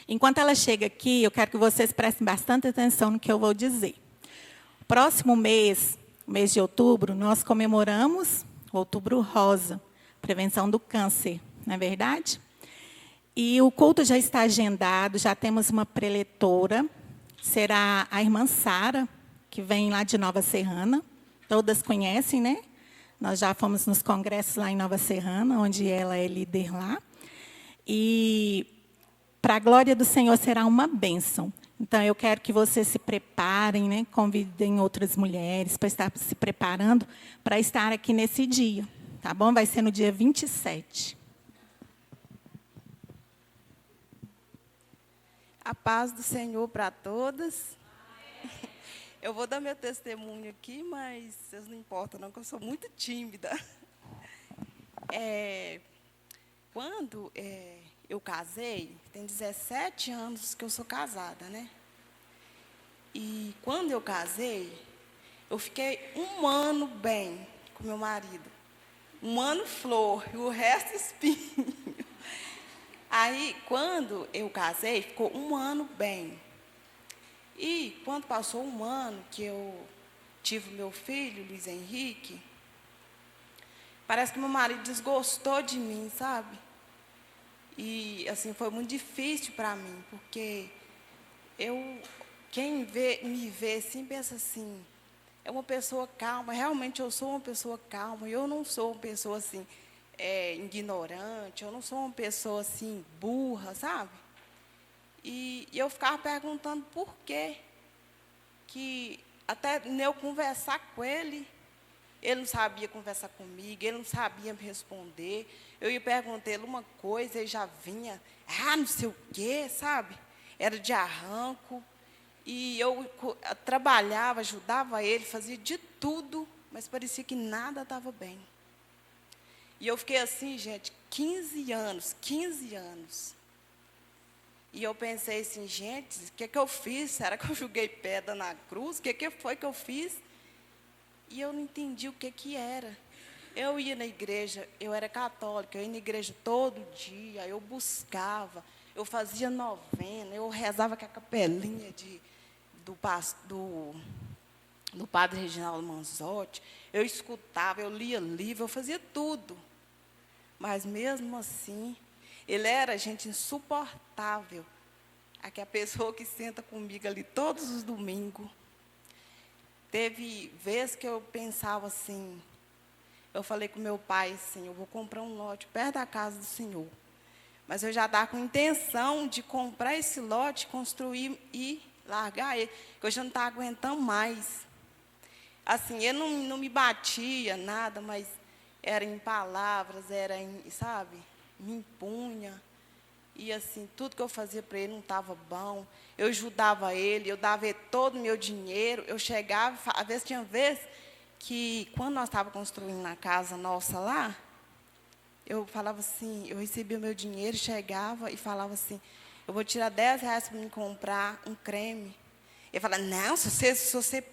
Enquanto ela chega aqui, eu quero que vocês prestem bastante atenção no que eu vou dizer. Próximo mês, mês de outubro, nós comemoramos o Outubro Rosa, prevenção do câncer, não é verdade? E o culto já está agendado, já temos uma preletora, será a irmã Sara, que vem lá de Nova Serrana. Todas conhecem, né? Nós já fomos nos congressos lá em Nova Serrana, onde ela é líder lá. E, para a glória do Senhor, será uma bênção. Então, eu quero que vocês se preparem, né? Convidem outras mulheres para estar se preparando para estar aqui nesse dia. Tá bom? Vai ser no dia 27. A paz do Senhor para todas. Eu vou dar meu testemunho aqui, mas vocês não importam, não, que eu sou muito tímida. Quando eu casei, tem 17 anos que eu sou casada, né? E quando eu casei, eu fiquei um ano bem com meu marido. Um ano flor e o resto espinho. Aí, quando eu casei, ficou um ano bem. E, quando passou um ano que eu tive meu filho, Luiz Henrique, parece que meu marido desgostou de mim, sabe? E, assim, foi muito difícil para mim, porque quem me vê assim, pensa assim, é uma pessoa calma, realmente eu sou uma pessoa calma, eu não sou uma pessoa, assim, ignorante, eu não sou uma pessoa, assim, burra, sabe? E eu ficava perguntando por quê, que até eu conversar com ele não sabia conversar comigo, ele não sabia me responder. Eu ia perguntar ele uma coisa, ele já vinha, não sei o quê, sabe? Era de arranco. E eu trabalhava, ajudava ele, fazia de tudo, mas parecia que nada estava bem. E eu fiquei assim, gente, 15 anos. E eu pensei assim, gente, o que eu fiz? Será que eu joguei pedra na cruz? O que foi que eu fiz? E eu não entendi o que era. Eu ia na igreja, eu era católica, eu ia na igreja todo dia, eu buscava, eu fazia novena, eu rezava com a capelinha do padre Reginaldo Manzotti, eu escutava, eu lia livro, eu fazia tudo. Mas, mesmo assim, ele era, gente, insuportável. Aquela pessoa que senta comigo ali todos os domingos. Teve vezes que eu pensava assim, eu falei com meu pai assim, eu vou comprar um lote perto da casa do senhor. Mas eu já estava com intenção de comprar esse lote, construir e largar ele, que eu já não estava aguentando mais. Assim, ele não me batia, nada, mas era em palavras, sabe, me impunha. E, assim, tudo que eu fazia para ele não estava bom. Eu ajudava ele, eu dava ele todo o meu dinheiro. Eu chegava, às vezes tinha vez que, quando nós estávamos construindo a casa nossa lá, eu falava assim, eu recebia o meu dinheiro, chegava e falava assim, eu vou tirar R$ 10 para me comprar um creme. Ele falava, não, se você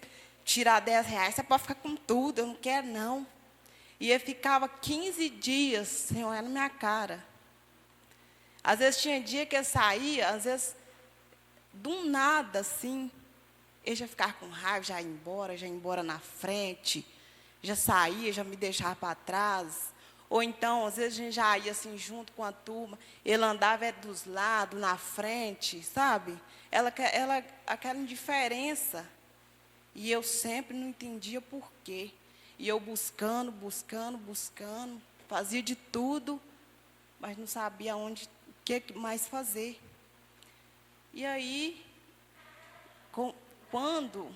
tirar R$ 10, você pode ficar com tudo, eu não quero, não. E ele ficava 15 dias sem olhar na minha cara. Às vezes tinha dia que eu saía, às vezes, do nada, assim, ele já ficava com raiva, já ia embora na frente, já saía, já me deixava para trás. Ou então, às vezes, a gente já ia assim, junto com a turma, ele andava dos lados, na frente, sabe? Aquela indiferença. E eu sempre não entendia por quê. E eu buscando, fazia de tudo, mas não sabia o que mais fazer. E aí, quando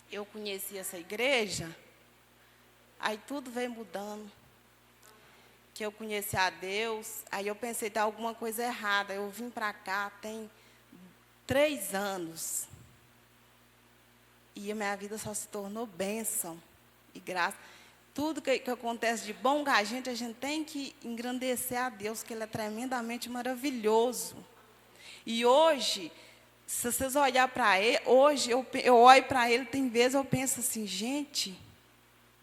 eu conheci essa igreja, aí tudo veio mudando. Que eu conheci a Deus, aí eu pensei, tem alguma coisa errada. Eu vim para cá tem 3 anos. E a minha vida só se tornou bênção e graça. Tudo que acontece de bom com a gente tem que engrandecer a Deus, que Ele é tremendamente maravilhoso. E hoje, se vocês olharem para Ele, hoje eu olho para Ele, tem vezes eu penso assim, gente,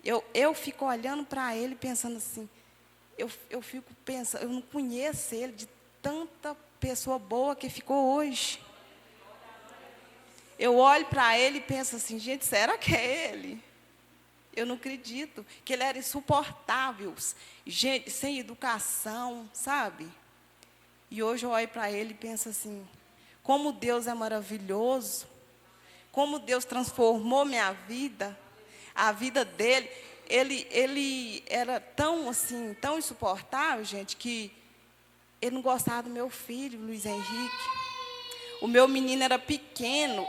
eu fico olhando para Ele pensando assim, eu fico pensando, eu não conheço Ele de tanta pessoa boa que ficou hoje. Eu olho para ele e penso assim, gente, será que é ele? Eu não acredito que ele era insuportável, gente, sem educação, sabe? E hoje eu olho para ele e penso assim, como Deus é maravilhoso, como Deus transformou minha vida, a vida dele. Ele era tão assim, tão insuportável, gente, que ele não gostava do meu filho, Luiz Henrique. O meu menino era pequeno,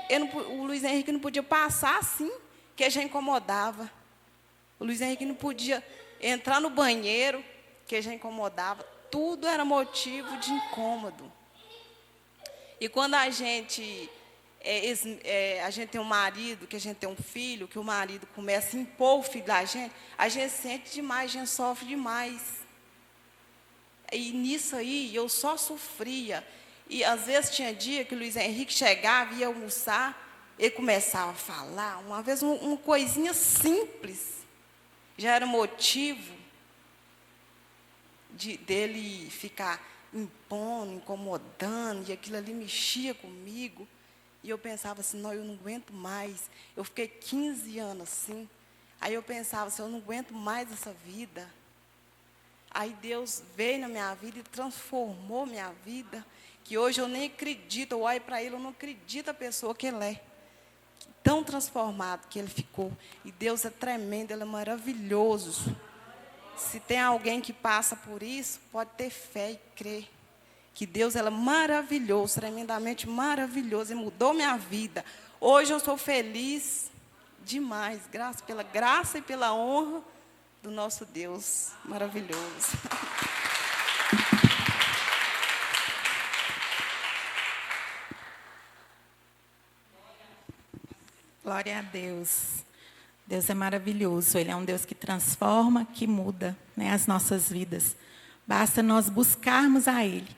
o Luiz Henrique não podia passar assim, que já incomodava. O Luiz Henrique não podia entrar no banheiro, que já incomodava. Tudo era motivo de incômodo. E quando a gente tem um marido, que a gente tem um filho, que o marido começa a impor o filho da gente, a gente sente demais, a gente sofre demais. E nisso aí, eu só sofria. E às vezes tinha dia que o Luiz Henrique chegava e ia almoçar, ele começava a falar, uma vez uma coisinha simples, já era motivo dele ficar impondo, incomodando, e aquilo ali mexia comigo. E eu pensava assim, não, eu não aguento mais. Eu fiquei 15 anos assim. Aí eu pensava assim, eu não aguento mais essa vida. Aí Deus veio na minha vida e transformou minha vida, que hoje eu nem acredito, eu olho para ele, eu não acredito a pessoa que ele é. Tão transformado que ele ficou. E Deus é tremendo, ele é maravilhoso. Se tem alguém que passa por isso, pode ter fé e crer. Que Deus é maravilhoso, tremendamente maravilhoso, e mudou minha vida. Hoje eu sou feliz demais, pela graça e pela honra do nosso Deus maravilhoso. Glória a Deus. Deus é maravilhoso. Ele é um Deus que transforma, que muda, né, as nossas vidas. Basta nós buscarmos a Ele.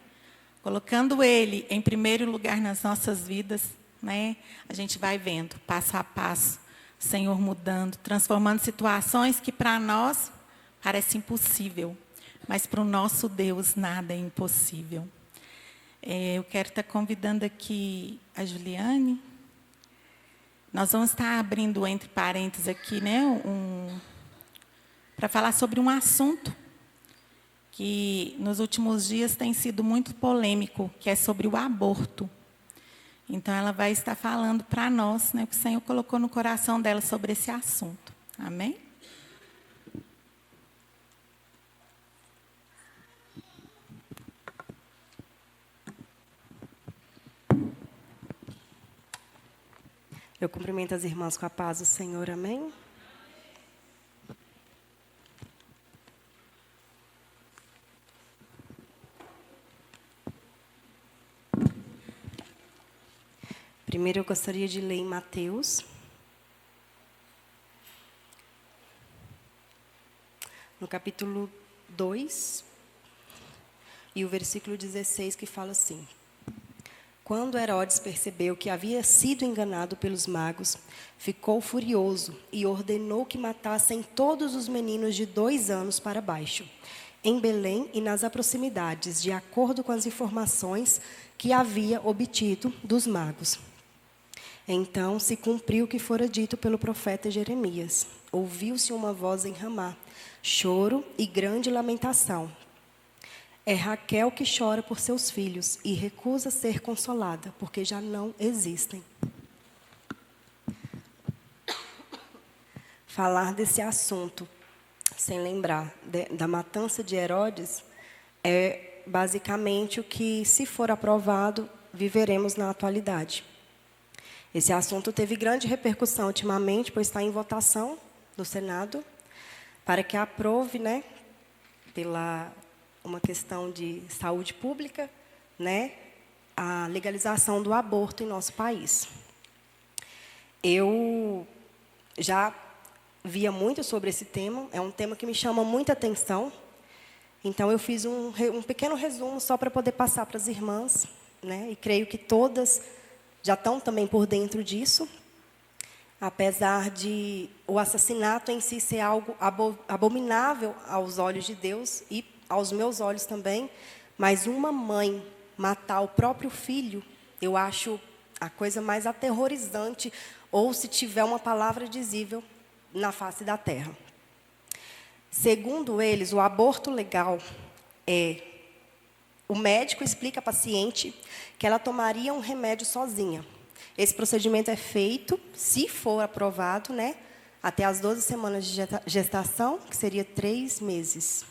Colocando Ele em primeiro lugar nas nossas vidas, né, a gente vai vendo, passo a passo, o Senhor mudando, transformando situações que para nós parece impossível. Mas para o nosso Deus nada é impossível. Eu quero estar convidando aqui a Juliane. Nós vamos estar abrindo, entre parênteses aqui, né, para falar sobre um assunto que nos últimos dias tem sido muito polêmico, que é sobre o aborto. Então, ela vai estar falando para nós, né, o que o Senhor colocou no coração dela sobre esse assunto. Amém? Eu cumprimento as irmãs com a paz do Senhor, amém? Primeiro eu gostaria de ler em Mateus, no capítulo 2, e o versículo 16, que fala assim: Quando Herodes percebeu que havia sido enganado pelos magos, ficou furioso e ordenou que matassem todos os meninos de 2 anos para baixo, em Belém e nas proximidades, de acordo com as informações que havia obtido dos magos. Então se cumpriu o que fora dito pelo profeta Jeremias. Ouviu-se uma voz em Ramá, choro e grande lamentação. É Raquel que chora por seus filhos e recusa ser consolada, porque já não existem. Falar desse assunto, sem lembrar da matança de Herodes, é basicamente o que, se for aprovado, viveremos na atualidade. Esse assunto teve grande repercussão ultimamente, pois está em votação no Senado, para que aprove, né, pela uma questão de saúde pública, né, a legalização do aborto em nosso país. Eu já via muito sobre esse tema, é um tema que me chama muita atenção, então eu fiz um pequeno resumo só para poder passar para as irmãs, né, e creio que todas já estão também por dentro disso, apesar de o assassinato em si ser algo abominável aos olhos de Deus e aos meus olhos também, mas uma mãe, matar o próprio filho, eu acho a coisa mais aterrorizante, ou se tiver uma palavra dizível na face da terra. Segundo eles, o aborto legal é... O médico explica à paciente que ela tomaria um remédio sozinha. Esse procedimento é feito, se for aprovado, né, até as 12 semanas de gestação, que seria 3 meses.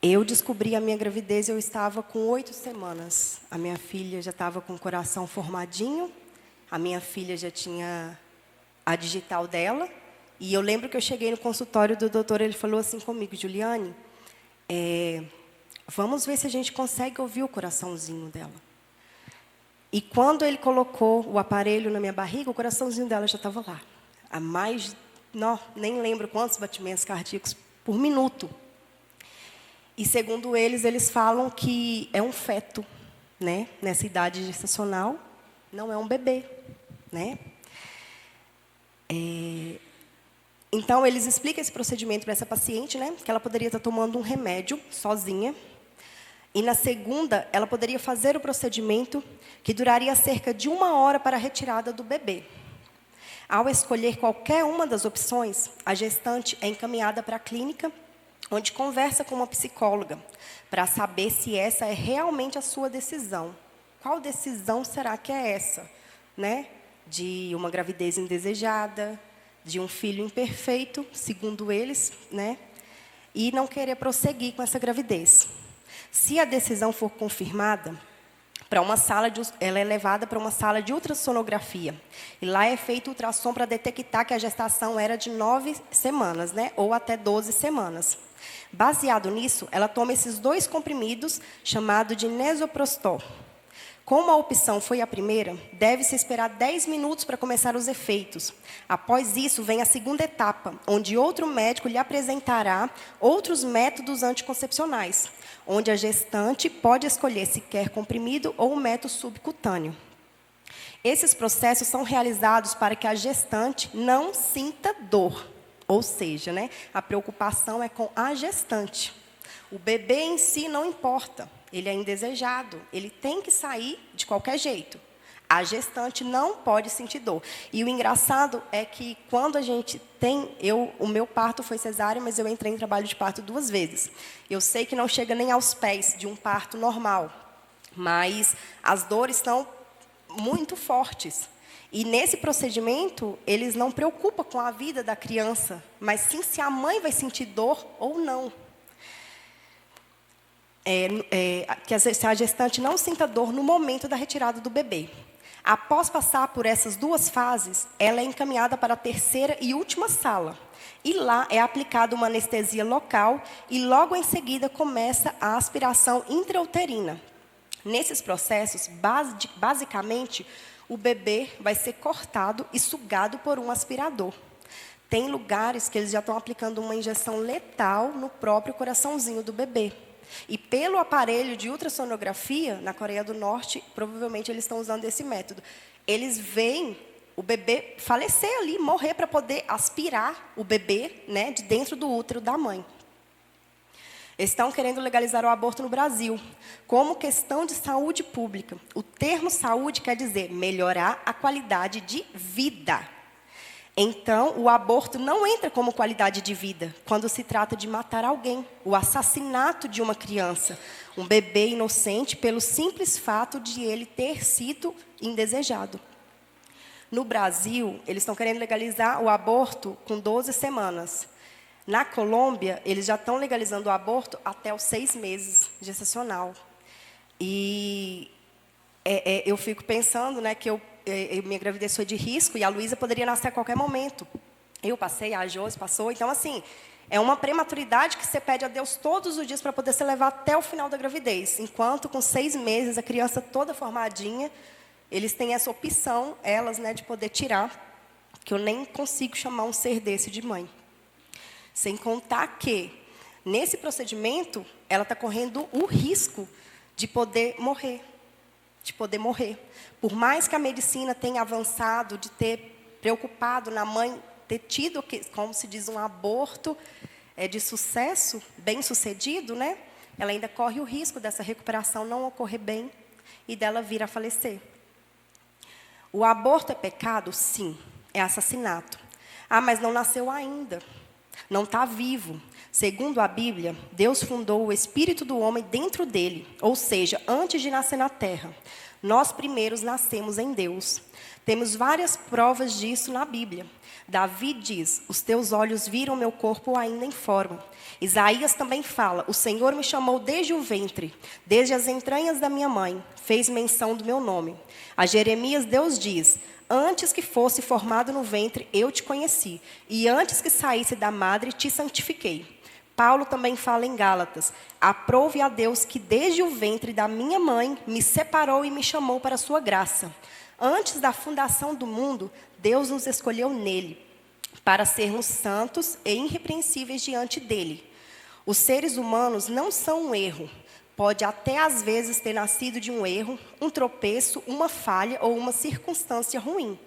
Eu descobri a minha gravidez, eu estava com 8 semanas. A minha filha já estava com o coração formadinho, a minha filha já tinha a digital dela. E eu lembro que eu cheguei no consultório do doutor, ele falou assim comigo: Juliane, vamos ver se a gente consegue ouvir o coraçãozinho dela. E quando ele colocou o aparelho na minha barriga, o coraçãozinho dela já estava lá. A mais, não, nem lembro quantos batimentos cardíacos por minuto. E segundo eles falam que é um feto, né? Nessa idade gestacional, não é um bebê, né? Então, eles explicam esse procedimento para essa paciente, né? Que ela poderia estar tomando um remédio sozinha. E na segunda, ela poderia fazer o procedimento que duraria cerca de 1 hora para a retirada do bebê. Ao escolher qualquer uma das opções, a gestante é encaminhada para a clínica, onde conversa com uma psicóloga, para saber se essa é realmente a sua decisão. Qual decisão será que é essa? Né? De uma gravidez indesejada, de um filho imperfeito, segundo eles, né? E não querer prosseguir com essa gravidez. Se a decisão for confirmada, ela é levada para uma sala de ultrassonografia. E lá é feito o ultrassom para detectar que a gestação era de 9 semanas, né? Ou até 12 semanas. Baseado nisso, ela toma esses 2 comprimidos, chamado de Nesoprostol. Como a opção foi a primeira, deve-se esperar 10 minutos para começar os efeitos. Após isso, vem a segunda etapa, onde outro médico lhe apresentará outros métodos anticoncepcionais, onde a gestante pode escolher se quer comprimido ou um método subcutâneo. Esses processos são realizados para que a gestante não sinta dor, ou seja, né, a preocupação é com a gestante. O bebê em si não importa, ele é indesejado, ele tem que sair de qualquer jeito. A gestante não pode sentir dor. E o engraçado é que quando a gente tem... o meu parto foi cesárea, mas eu entrei em trabalho de parto 2 vezes. Eu sei que não chega nem aos pés de um parto normal, mas as dores são muito fortes. E nesse procedimento, eles não preocupam com a vida da criança, mas sim se a mãe vai sentir dor ou não. Que a gestante não sinta dor no momento da retirada do bebê. Após passar por essas 2 fases, ela é encaminhada para a 3ª e última sala. E lá é aplicada uma anestesia local e logo em seguida começa a aspiração intrauterina. Nesses processos, basicamente, o bebê vai ser cortado e sugado por um aspirador. Tem lugares que eles já estão aplicando uma injeção letal no próprio coraçãozinho do bebê. E pelo aparelho de ultrassonografia, na Coreia do Norte, provavelmente eles estão usando esse método. Eles veem o bebê falecer ali, morrer para poder aspirar o bebê, né, de dentro do útero da mãe. Estão querendo legalizar o aborto no Brasil, como questão de saúde pública. O termo saúde quer dizer melhorar a qualidade de vida. Então, o aborto não entra como qualidade de vida quando se trata de matar alguém. O assassinato de uma criança, um bebê inocente, pelo simples fato de ele ter sido indesejado. No Brasil, eles estão querendo legalizar o aborto com 12 semanas. Na Colômbia, eles já estão legalizando o aborto até os 6 meses gestacional. E eu fico pensando, né, que minha gravidez foi de risco e a Luísa poderia nascer a qualquer momento. Eu passei, a Josi passou. Então, assim, é uma prematuridade que você pede a Deus todos os dias para poder ser levado até o final da gravidez. Enquanto, com 6 meses, a criança toda formadinha, eles têm essa opção, elas, né, de poder tirar, que eu nem consigo chamar um ser desse de mãe. Sem contar que, nesse procedimento, ela está correndo o risco de poder morrer. Por mais que a medicina tenha avançado, de ter preocupado na mãe, ter tido, como se diz, um aborto de sucesso, bem sucedido, né? ela ainda corre o risco dessa recuperação não ocorrer bem e dela vir a falecer. O aborto é pecado? Sim, é assassinato. Ah, mas não nasceu ainda, não está vivo. Segundo a Bíblia, Deus fundou o espírito do homem dentro dele, ou seja, antes de nascer na terra. Nós primeiros nascemos em Deus. Temos várias provas disso na Bíblia. Davi diz, os teus olhos viram meu corpo ainda em forma. Isaías também fala, o Senhor me chamou desde o ventre, desde as entranhas da minha mãe, fez menção do meu nome. A Jeremias Deus diz, antes que fosse formado no ventre, eu te conheci, e antes que saísse da madre, te santifiquei. Paulo também fala em Gálatas, aprove a Deus que desde o ventre da minha mãe, me separou e me chamou para a sua graça. Antes da fundação do mundo, Deus nos escolheu nele, para sermos santos e irrepreensíveis diante dele. Os seres humanos não são um erro. Pode até às vezes ter nascido de um erro, um tropeço, uma falha ou uma circunstância ruim.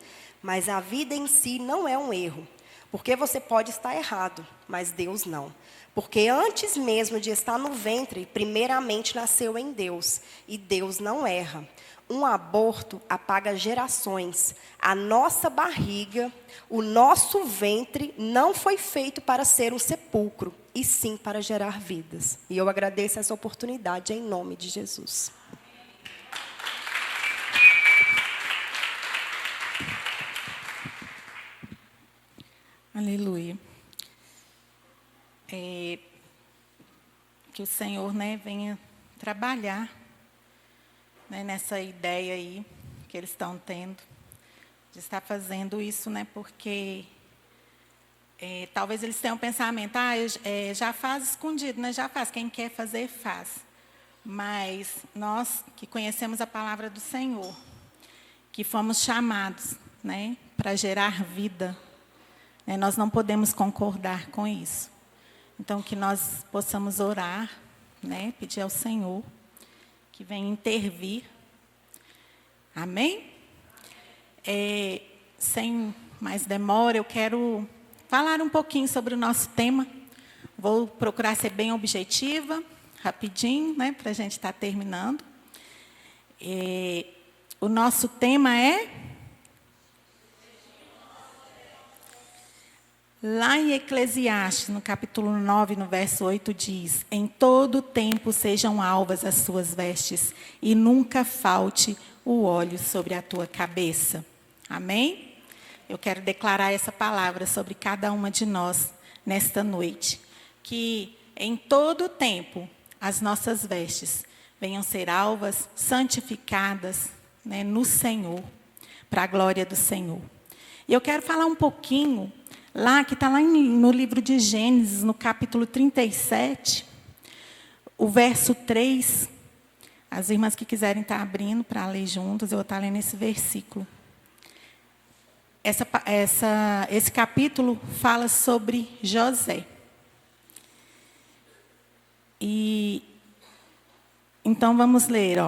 Mas a vida em si não é um erro. Porque você pode estar errado, mas Deus não. Porque antes mesmo de estar no ventre, primeiramente nasceu em Deus. E Deus não erra. Um aborto apaga gerações. A nossa barriga, o nosso ventre não foi feito para ser um sepulcro, e sim para gerar vidas. E eu agradeço essa oportunidade em nome de Jesus. Aleluia. Que o Senhor, venha trabalhar, nessa ideia aí que eles estão tendo de estar fazendo isso, porque talvez eles tenham um pensamento, já faz escondido, já faz, quem quer fazer, faz. Mas nós que conhecemos a palavra do Senhor, que fomos chamados, para gerar vida, nós não podemos concordar com isso. Então, que nós possamos orar, pedir ao Senhor que venha intervir. Amém? Sem mais demora, eu quero falar um pouquinho sobre o nosso tema. Vou procurar ser bem objetiva, rapidinho, para a gente estar terminando. O nosso tema é... Lá em Eclesiastes, no capítulo 9, no verso 8, diz: em todo tempo sejam alvas as suas vestes, e nunca falte o óleo sobre a tua cabeça. Amém? Eu quero declarar essa palavra sobre cada uma de nós nesta noite. Que em todo tempo as nossas vestes venham ser alvas, santificadas, no Senhor, para a glória do Senhor. E eu quero falar um pouquinho... que está lá no livro de Gênesis, no capítulo 37, o verso 3. As irmãs que quiserem estar abrindo para ler juntas, eu vou estar lendo esse versículo. Esse capítulo fala sobre José. Então, vamos ler,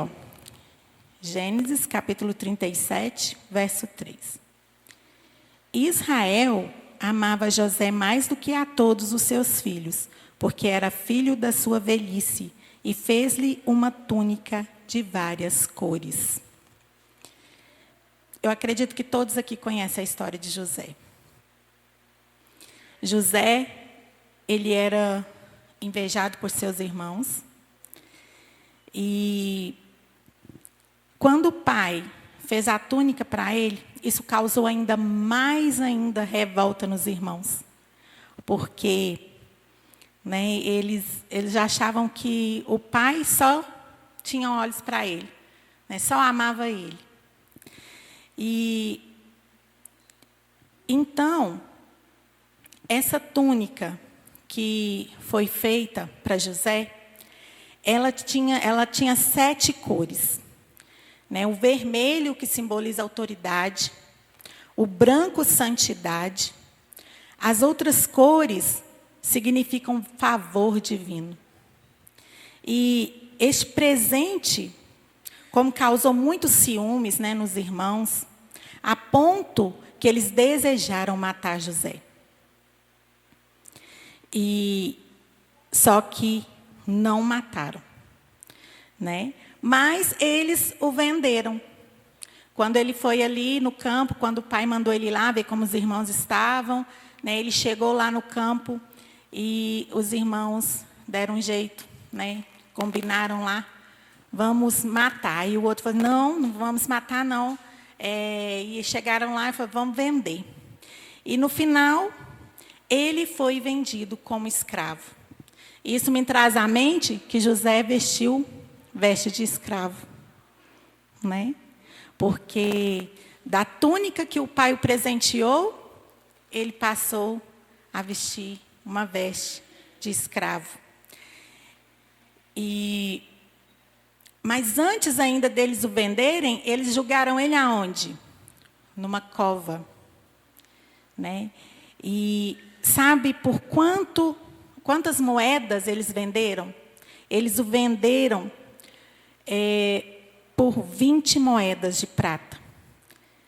Gênesis, capítulo 37, verso 3. Israel amava José mais do que a todos os seus filhos, porque era filho da sua velhice, e fez-lhe uma túnica de várias cores. Eu acredito que todos aqui conhecem a história de José. José, ele era invejado por seus irmãos. E quando o pai fez a túnica para ele, isso causou ainda mais revolta nos irmãos. Porque eles já achavam que o pai só tinha olhos para ele, só amava ele. E então, essa túnica que foi feita para José, ela tinha 7 cores. O vermelho, que simboliza autoridade, o branco, santidade. As outras cores significam favor divino. E este presente, como causou muitos ciúmes nos irmãos, a ponto que eles desejaram matar José. Só que não mataram, né? Mas eles o venderam. Quando ele foi ali no campo, quando o pai mandou ele ir lá ver como os irmãos estavam, né? Ele chegou lá no campo e os irmãos deram um jeito, né? Combinaram lá, vamos matar. E o outro falou, não vamos matar, não. E chegaram lá e falaram, vamos vender. E no final, ele foi vendido como escravo. Isso me traz à mente que José vestiu veste de escravo, né? Porque da túnica que o pai o presenteou, ele passou a vestir uma veste de escravo. Mas antes ainda deles o venderem, eles julgaram ele aonde? Numa cova, né? E sabe por quantas moedas eles venderam? Eles o venderam por 20 moedas de prata.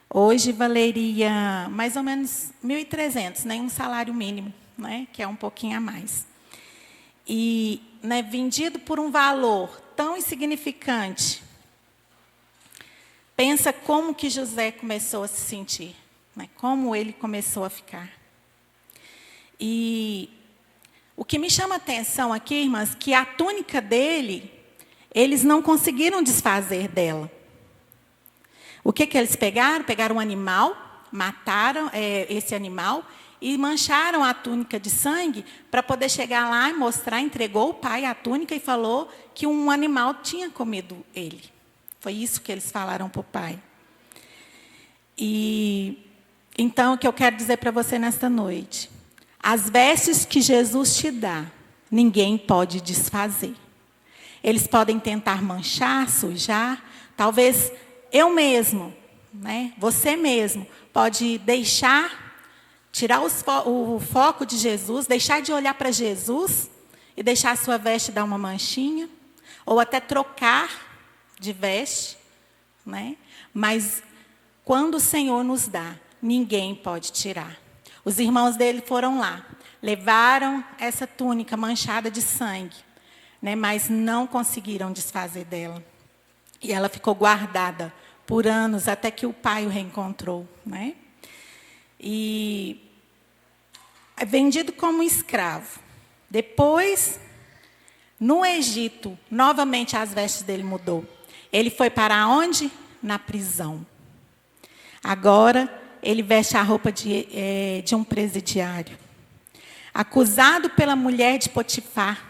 Hoje valeria mais ou menos 1.300, né? Um salário mínimo, né? Que é um pouquinho a mais. E, né, vendido por um valor tão insignificante. Pensa como que José começou a se sentir, né? Como ele começou a ficar. E o que me chama a atenção aqui, irmãs, que a túnica dele, eles não conseguiram desfazer dela. O que eles pegaram? Pegaram um animal, mataram esse animal e mancharam a túnica de sangue para poder chegar lá e mostrar, entregou o pai a túnica e falou que um animal tinha comido ele. Foi isso que eles falaram para o pai. E então, o que eu quero dizer para você nesta noite, as vestes que Jesus te dá, ninguém pode desfazer. Eles podem tentar manchar, sujar, talvez eu mesmo, né? Você mesmo, pode tirar o foco de Jesus, deixar de olhar para Jesus e deixar a sua veste dar uma manchinha, ou até trocar de veste, né? Mas quando o Senhor nos dá, ninguém pode tirar. Os irmãos dele foram lá, levaram essa túnica manchada de sangue, né? Mas não conseguiram desfazer dela. E ela ficou guardada por anos, até que o pai o reencontrou, né? E é vendido como escravo. Depois, no Egito, novamente as vestes dele mudou. Ele foi para onde? Na prisão. Agora, ele veste a roupa de um presidiário. Acusado pela mulher de Potifar,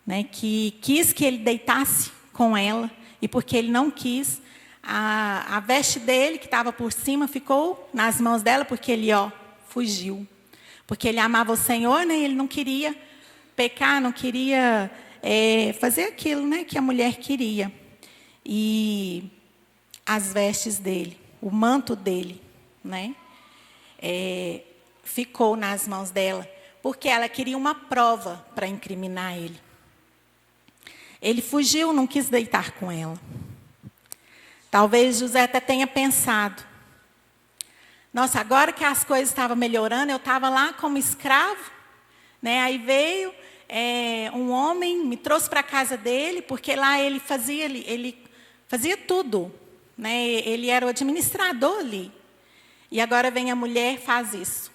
né, que quis que ele deitasse com ela, e porque ele não quis, a veste dele, que estava por cima, ficou nas mãos dela, porque ele fugiu. Porque ele amava o Senhor, né, e ele não queria pecar, não queria fazer aquilo, né, que a mulher queria. E as vestes dele, o manto dele, né, ficou nas mãos dela, porque ela queria uma prova para incriminar ele. Ele fugiu, não quis deitar com ela. Talvez José até tenha pensado, nossa, agora que as coisas estavam melhorando, eu estava lá como escravo, né? Aí veio um homem, me trouxe para a casa dele, porque lá ele fazia tudo, né? Ele era o administrador ali. E agora vem a mulher e faz isso,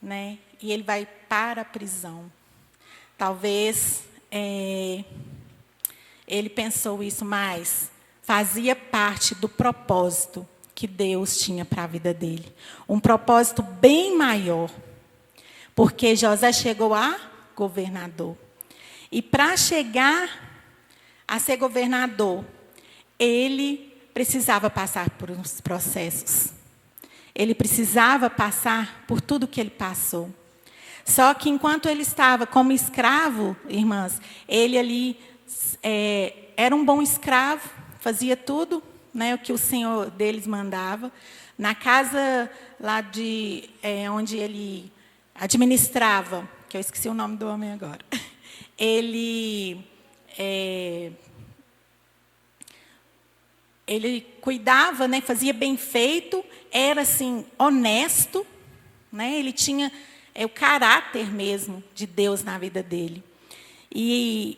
né? E ele vai para a prisão. Talvez ele pensou isso, mas fazia parte do propósito que Deus tinha para a vida dele. Um propósito bem maior. Porque José chegou a governador. E para chegar a ser governador, ele precisava passar por uns processos. Ele precisava passar por tudo que ele passou. Só que enquanto ele estava como escravo, irmãs, ele ali era um bom escravo, fazia tudo, né, o que o senhor deles mandava. Na casa lá onde ele administrava, que eu esqueci o nome do homem agora, ele cuidava, né, fazia bem feito, era assim honesto, né, ele tinha o caráter mesmo de Deus na vida dele. E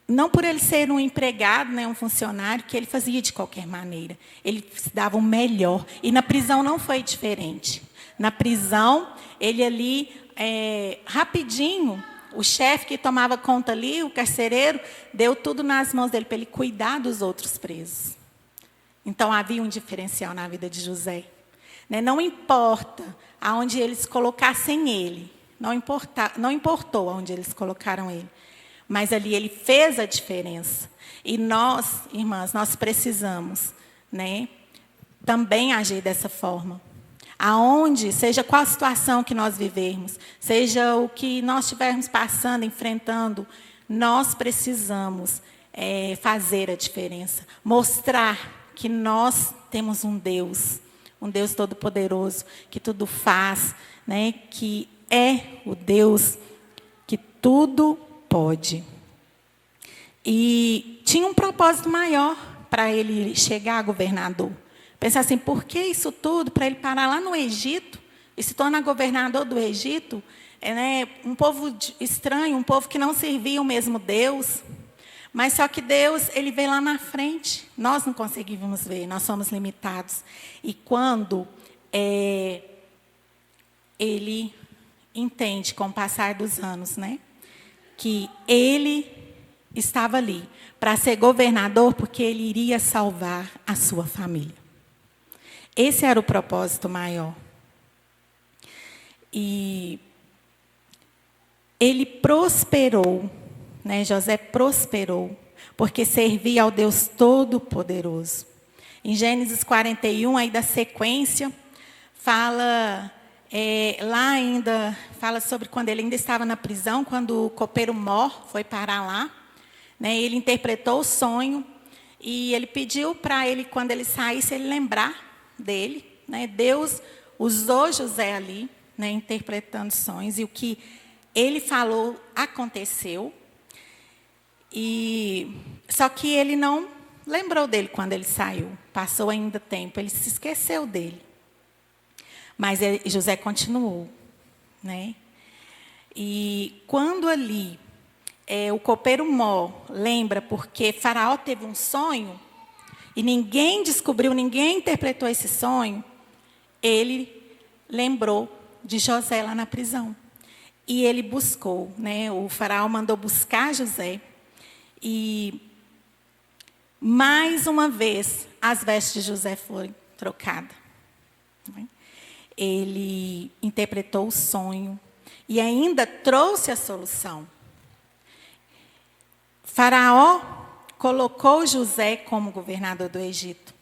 não por ele ser um empregado, né, um funcionário, que ele fazia de qualquer maneira. Ele se dava o melhor. E na prisão não foi diferente. Na prisão, ele ali, rapidinho, o chefe que tomava conta ali, o carcereiro, deu tudo nas mãos dele para ele cuidar dos outros presos. Então, havia um diferencial na vida de José. Né? Não importa aonde eles colocassem ele. Não importou aonde eles colocaram ele. Mas ali ele fez a diferença. E nós, irmãs, nós precisamos, né, também agir dessa forma. Aonde, seja qual a situação que nós vivermos, seja o que nós estivermos passando, enfrentando, nós precisamos fazer a diferença. Mostrar que nós temos um Deus Todo-Poderoso, que tudo faz, né, que é o Deus que tudo pode. E tinha um propósito maior para ele chegar a governador. Pensar assim, por que isso tudo? Para ele parar lá no Egito e se tornar governador do Egito, né, um povo estranho, um povo que não servia o mesmo Deus. Mas só que Deus, ele vê lá na frente. Nós não conseguimos ver, nós somos limitados. E quando ele entende, com o passar dos anos, né, que ele estava ali para ser governador porque ele iria salvar a sua família. Esse era o propósito maior. E ele prosperou, né? José prosperou, porque servia ao Deus Todo-Poderoso. Em Gênesis 41, aí da sequência, fala... lá ainda fala sobre quando ele ainda estava na prisão, quando o copeiro Mor foi parar lá, né, ele interpretou o sonho e ele pediu para ele, quando ele saísse, ele lembrar dele, né. Deus usou José ali, né, interpretando sonhos, e o que ele falou aconteceu. Só que ele não lembrou dele quando ele saiu, passou ainda tempo, ele se esqueceu dele. Mas José continuou, né? E quando ali o copeiro Mó lembra, porque Faraó teve um sonho e ninguém descobriu, ninguém interpretou esse sonho, ele lembrou de José lá na prisão. E ele buscou, né? O Faraó mandou buscar José e mais uma vez as vestes de José foram trocadas, né? Ele interpretou o sonho e ainda trouxe a solução. Faraó colocou José como governador do Egito.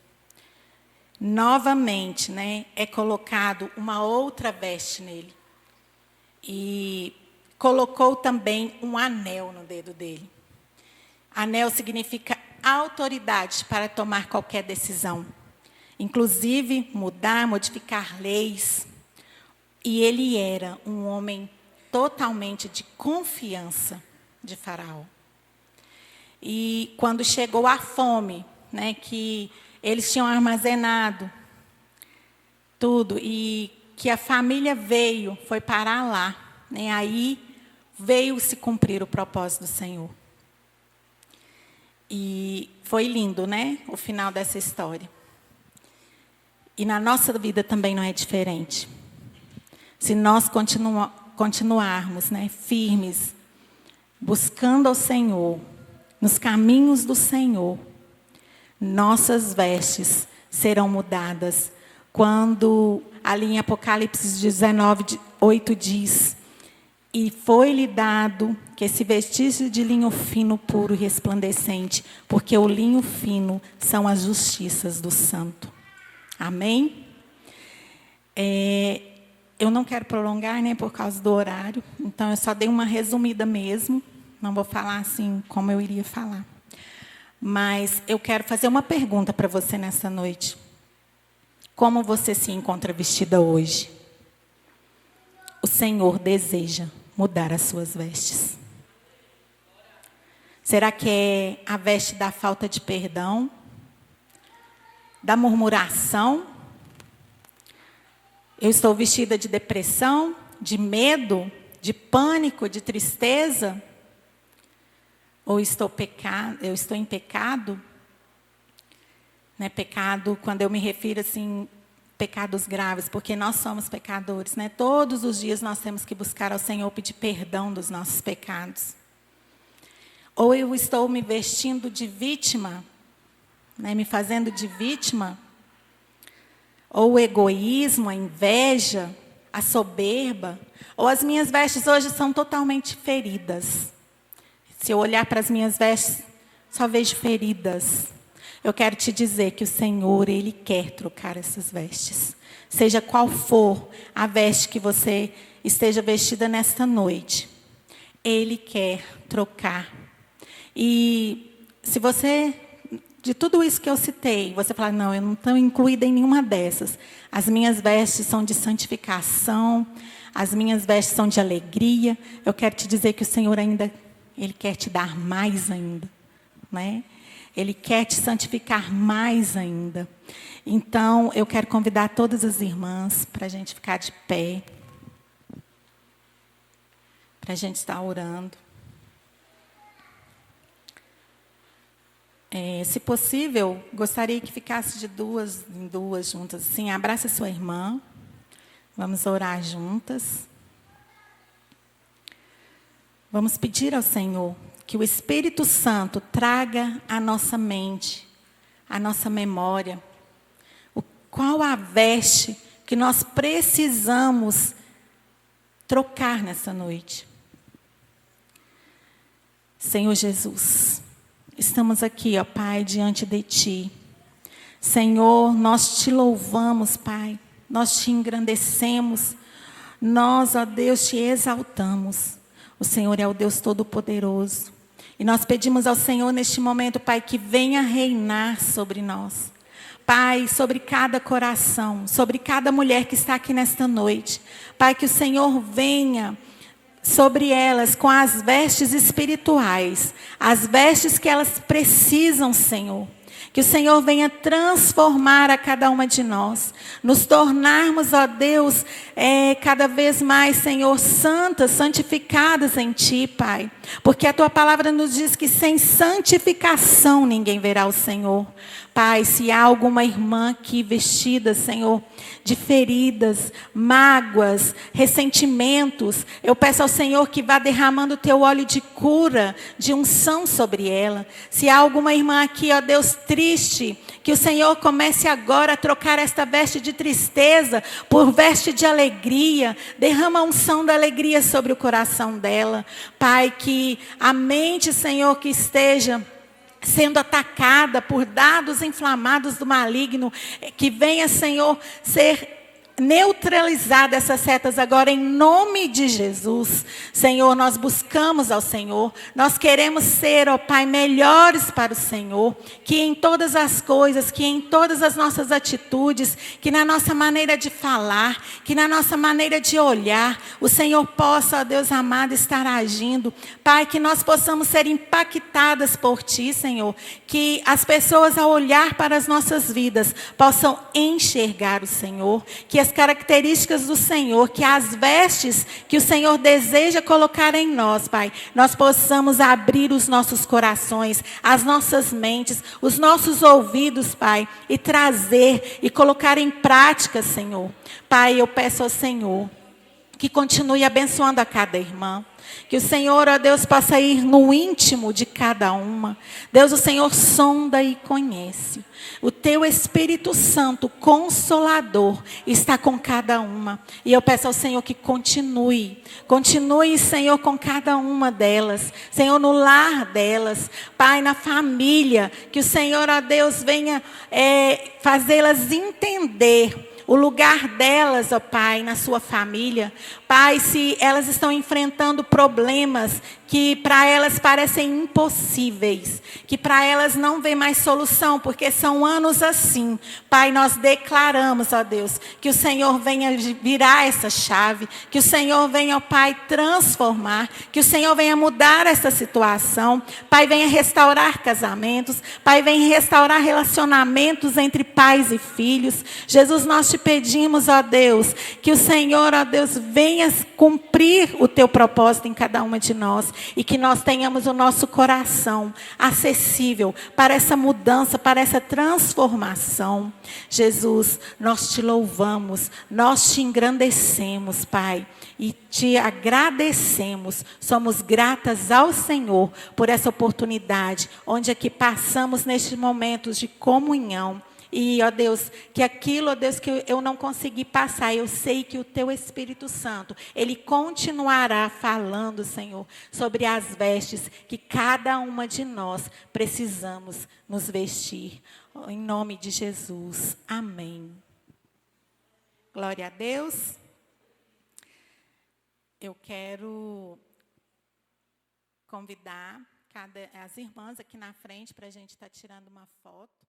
Novamente, né, é colocado uma outra veste nele. E colocou também um anel no dedo dele. Anel significa autoridade para tomar qualquer decisão. Inclusive, mudar, modificar leis. E ele era um homem totalmente de confiança de Faraó. E quando chegou a fome, né, que eles tinham armazenado tudo, e que a família foi parar lá, né, aí veio se cumprir o propósito do Senhor. E foi lindo, né, o final dessa história. E na nossa vida também não é diferente. Se nós continuarmos, né, firmes, buscando ao Senhor, nos caminhos do Senhor, nossas vestes serão mudadas. Quando ali em Apocalipse 19:8 diz: e foi-lhe dado que esse vestígio de linho fino, puro e resplandecente, porque o linho fino são as justiças do santo. Amém? Eu não quero prolongar, né, por causa do horário. Então, eu só dei uma resumida mesmo. Não vou falar assim como eu iria falar. Mas eu quero fazer uma pergunta para você nessa noite. Como você se encontra vestida hoje? O Senhor deseja mudar as suas vestes. Será que é a veste da falta de perdão? Da murmuração? Eu estou vestida de depressão, de medo, de pânico, de tristeza? ou eu estou em pecado, né? Pecado, quando eu me refiro assim, pecados graves, porque nós somos pecadores, né? Todos os dias nós temos que buscar ao Senhor, pedir perdão dos nossos pecados. Ou eu estou me vestindo de vítima, né? Me fazendo de vítima, ou o egoísmo, a inveja, a soberba, ou as minhas vestes hoje são totalmente feridas. Se eu olhar para as minhas vestes, só vejo feridas. Eu quero te dizer que o Senhor, Ele quer trocar essas vestes. Seja qual for a veste que você esteja vestida nesta noite, Ele quer trocar. E se você, de tudo isso que eu citei, você falar, não, eu não estou incluída em nenhuma dessas. As minhas vestes são de santificação, as minhas vestes são de alegria. Eu quero te dizer que o Senhor ainda, Ele quer te dar mais ainda, né? Ele quer te santificar mais ainda. Então, eu quero convidar todas as irmãs para a gente ficar de pé, para a gente estar orando. Se possível, gostaria que ficasse de duas em duas juntas. Assim, abraça sua irmã. Vamos orar juntas. Vamos pedir ao Senhor que o Espírito Santo traga à nossa mente, à nossa memória, qual a veste que nós precisamos trocar nessa noite. Senhor Jesus, estamos aqui, ó Pai, diante de Ti. Senhor, nós Te louvamos, Pai, nós Te engrandecemos, nós, ó Deus, Te exaltamos. O Senhor é o Deus Todo-Poderoso. E nós pedimos ao Senhor neste momento, Pai, que venha reinar sobre nós. Pai, sobre cada coração, sobre cada mulher que está aqui nesta noite. Pai, que o Senhor venha sobre elas com as vestes espirituais, as vestes que elas precisam, Senhor. Que o Senhor venha transformar a cada uma de nós, nos tornarmos, ó Deus, cada vez mais, Senhor, santas, santificadas em Ti, Pai. Porque a Tua palavra nos diz que sem santificação ninguém verá o Senhor. Pai, se há alguma irmã aqui vestida, Senhor, de feridas, mágoas, ressentimentos, eu peço ao Senhor que vá derramando o Teu óleo de cura, de unção sobre ela. Se há alguma irmã aqui, ó Deus, triste, que o Senhor comece agora a trocar esta veste de tristeza por veste de alegria. Derrama a unção da alegria sobre o coração dela. Pai, que a mente, Senhor, que esteja sendo atacada por dardos inflamados do maligno, que venha, Senhor, ser neutralizada essas setas agora em nome de Jesus. Senhor, nós buscamos ao Senhor, nós queremos ser, ó Pai, melhores para o Senhor, que em todas as coisas, que em todas as nossas atitudes, que na nossa maneira de falar, que na nossa maneira de olhar, o Senhor possa, ó Deus amado, estar agindo. Pai, que nós possamos ser impactadas por Ti, Senhor, que as pessoas ao olhar para as nossas vidas possam enxergar o Senhor, que as características do Senhor, que as vestes que o Senhor deseja colocar em nós, Pai, nós possamos abrir os nossos corações, as nossas mentes, os nossos ouvidos, Pai, e trazer e colocar em prática, Senhor. Pai, eu peço ao Senhor que continue abençoando a cada irmã. Que o Senhor, ó Deus, possa ir no íntimo de cada uma. Deus, o Senhor sonda e conhece. O Teu Espírito Santo, Consolador, está com cada uma. E eu peço ao Senhor que continue, Senhor, com cada uma delas. Senhor, no lar delas. Pai, na família. Que o Senhor, ó Deus, venha fazê-las entender o lugar delas, ó Pai, na sua família. Pai, se elas estão enfrentando problemas que para elas parecem impossíveis, que para elas não vem mais solução, porque são anos assim. Pai, nós declaramos, ó Deus, que o Senhor venha virar essa chave, que o Senhor venha, ó Pai, transformar, que o Senhor venha mudar essa situação. Pai, venha restaurar casamentos, Pai, venha restaurar relacionamentos entre pais e filhos. Jesus, nós te pedimos, ó Deus, que o Senhor, ó Deus, venha cumprir o Teu propósito em cada uma de nós. e que nós tenhamos o nosso coração acessível para essa mudança, para essa transformação. Jesus, nós te louvamos, nós te engrandecemos, Pai, e te agradecemos. Somos gratas ao Senhor por essa oportunidade, onde aqui passamos nestes momentos de comunhão. E, ó Deus, que aquilo, ó Deus, que eu não consegui passar, eu sei que o Teu Espírito Santo, Ele continuará falando, Senhor, sobre as vestes que cada uma de nós precisamos nos vestir. Em nome de Jesus. Amém. Glória a Deus. Eu quero convidar as irmãs aqui na frente para a gente estar tirando uma foto.